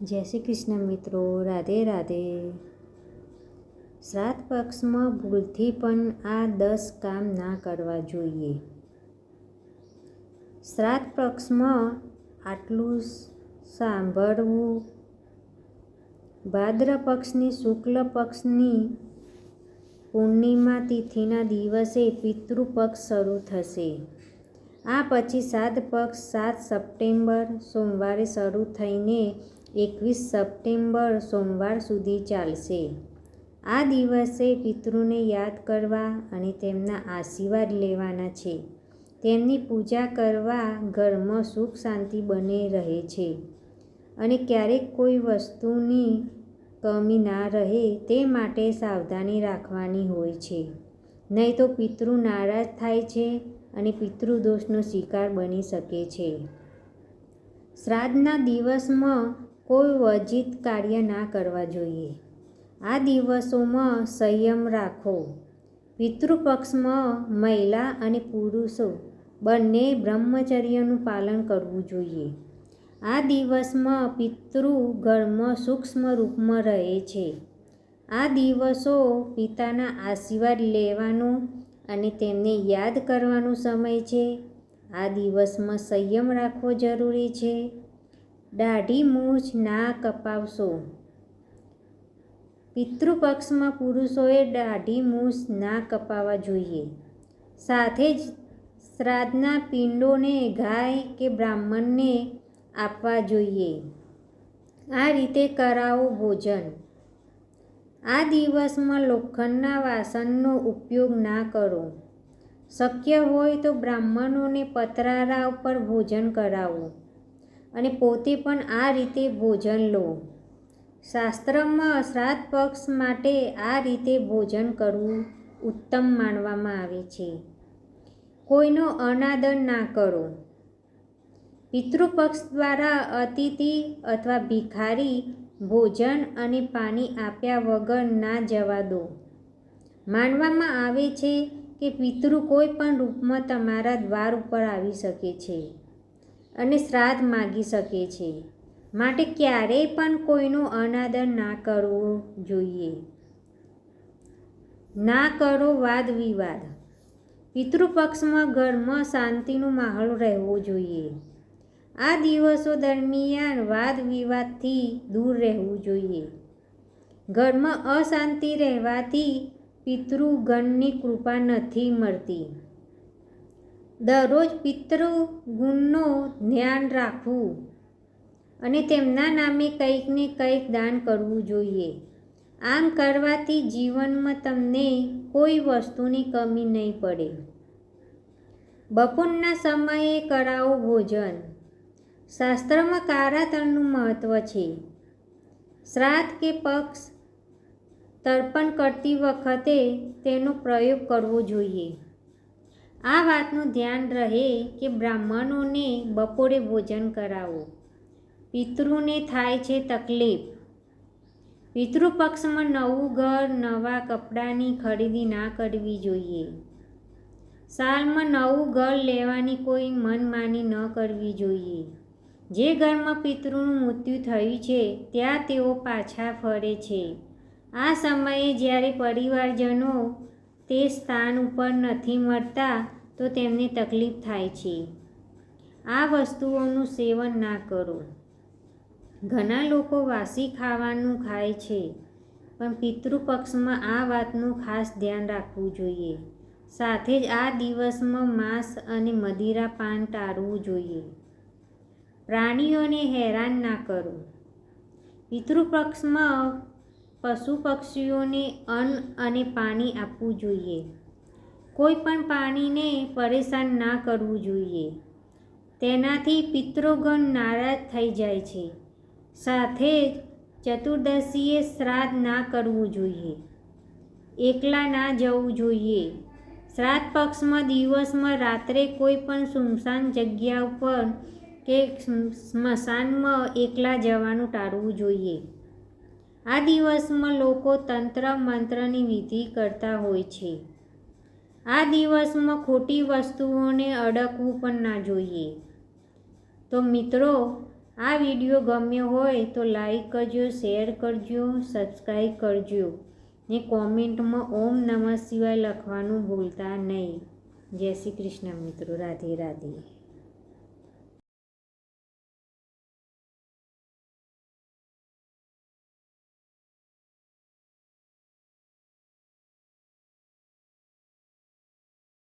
જય શ્રી કૃષ્ણ મિત્રો, રાધે રાધે। શ્રાદ્ધ પક્ષમાં ભૂલથી પણ આ 10 કામ ના કરવા જોઈએ। શ્રાદ્ધ પક્ષમાં આટલું સાંભળવું। ભાદ્ર પક્ષની શુક્લ પક્ષની પૂર્ણિમા તિથિના દિવસે પિતૃપક્ષ શરૂ થશે। આ પછી શ્રાદ્ધ પક્ષ 7 સપ્ટેમ્બર સોમવારે શરૂ થઈને 21 સપ્ટેમ્બર સોમવાર સુધી ચાલશે। આ દિવસે પિતૃને યાદ કરવા અને તેમના આશીર્વાદ લેવાના છે। તેમની પૂજા કરવા ઘરમાં સુખ શાંતિ બને રહે છે અને ક્યારેક કોઈ વસ્તુની કમી ના રહે તે માટે સાવધાની રાખવાની હોય છે, નહીં તો પિતૃ નારાજ થાય છે અને પિતૃદોષનો શિકાર બની શકે છે। શ્રાદ્ધના દિવસમાં કોઈ વર્જિત કાર્ય ના કરવા જોઈએ। આ દિવસોમાં સંયમ રાખો। પિતૃપક્ષમાં મહિલા અને પુરુષો બંને બ્રહ્મચર્યનું પાલન કરવું જોઈએ। આ દિવસમાં પિતૃ ઘરમાં સૂક્ષ્મ રૂપમાં રહે છે। આ દિવસો પિતાના આશીર્વાદ લેવાનો અને તેમને યાદ કરવાનો સમય છે। આ દિવસમાં સંયમ રાખવો જરૂરી છે। દાઢી મૂછ ના કપાવશો। પિતૃપક્ષમાં પુરુષોએ દાઢી મૂછ ના કપાવવા જોઈએ। સાથે જ શ્રાદ્ધના પિંડોને ગાય કે બ્રાહ્મણને આપવા જોઈએ। આ રીતે કરાવો ભોજન। આ દિવસમાં લોખંડના વાસણનો ઉપયોગ ના કરો। શક્ય હોય તો બ્રાહ્મણોને પતરારા ઉપર ભોજન કરાવો અને પોતે પણ આ રીતે ભોજન લો। શાસ્ત્રમાં શ્રાદ્ધ પક્ષ માટે આ રીતે ભોજન કરવું ઉત્તમ માનવામાં આવે છે। કોઈનો અનાદર ના કરો। પિતૃપક્ષ દ્વારા અતિથિ અથવા ભિખારી ભોજન અને પાણી આપ્યા વગર ના જવા દો। માનવામાં આવે છે કે પિતૃ કોઈ પણ રૂપમાં તમારા દ્વાર ઉપર આવી શકે છે અને શ્રાદ્ધ માગી શકે છે, માટે ક્યારેય પણ કોઈનો અનાદર ના કરવો જોઈએ। ના કરો વાદ વિવાદ। પિતૃપક્ષમાં ઘરમાં શાંતિનો માહોલ રહેવો જોઈએ। આ દિવસો દરમિયાન વાદ વિવાદથી દૂર રહેવું જોઈએ। ઘરમાં અશાંતિ રહેવાથી પિતૃગણની કૃપા નથી મળતી। દરરોજ પિતૃગણનું ધ્યાન રાખવું અને તેમના નામે કંઈક ને કંઈક દાન કરવું જોઈએ। આમ કરવાથી જીવનમાં તમને કોઈ વસ્તુની કમી નહીં પડે। બપોરના સમયે કરાવો ભોજન। શાસ્ત્રમાં કાળા તલનું મહત્વ છે। શ્રાદ્ધ કે પક્ષ તર્પણ કરતી વખતે તેનો પ્રયોગ કરવો જોઈએ। આ વાતનું ધ્યાન રહે કે બ્રાહ્મણોને બપોરે ભોજન કરાવો। પિતૃને થાય છે તકલીફ। પિતૃપક્ષમાં નવું ઘર નવા કપડાની ખરીદી ના કરવી જોઈએ। સાલમાં નવું ઘર લેવાની કોઈ મનમાની ન કરવી જોઈએ। જે ઘરમાં પિતૃનું મૃત્યુ થયું છે ત્યાં તેઓ પાછા ફરે છે। આ સમયે જ્યારે પરિવારજનો તે સ્થાન ઉપર નથી મળતા તો તેમને તકલીફ થાય છે। આ વસ્તુઓનું સેવન ના કરો। ઘણા લોકો વાસી ખાવાનું ખાય છે, પણ પિતૃપક્ષમાં આ વાતનું ખાસ ધ્યાન રાખવું જોઈએ। સાથે જ આ દિવસમાં માંસ અને મદિરા પાન ટાળવું જોઈએ। પ્રાણીઓને હેરાન ના કરો। પિતૃપક્ષમાં પશુ પક્ષીઓને અન્ન અને પાણી આપવું જોઈએ। કોઈ પણ પ્રાણીને પરેશાન ના કરવું જોઈએ। તેનાથી પિતૃગણ નારાજ થઈ જાય છે। સાથે જ ચતુર્દશીએ શ્રાદ્ધ ના કરવું જોઈએ। એકલા ના જવું જોઈએ। શ્રાદ્ધ પક્ષમાં દિવસમાં રાત્રે કોઈ પણ સુમસાન જગ્યા ઉપર કે સ્મશાનમાં એકલા જવાનું ટાળવું જોઈએ। આ દિવસમાં લોકો તંત્ર મંત્રની વિધિ કરતા હોય છે। આ દિવસમાં ખોટી વસ્તુઓને અડકવું પણ ના જોઈએ। તો મિત્રો, આ વિડીયો ગમ્યો હોય તો લાઈક કરજો, શેર કરજો, સબસ્ક્રાઈબ કરજો ને કોમેન્ટમાં ઓમ નમઃ શિવાય લખવાનું ભૂલતા નહીં. જય શ્રી કૃષ્ણ મિત્રો. રાધે રાધે.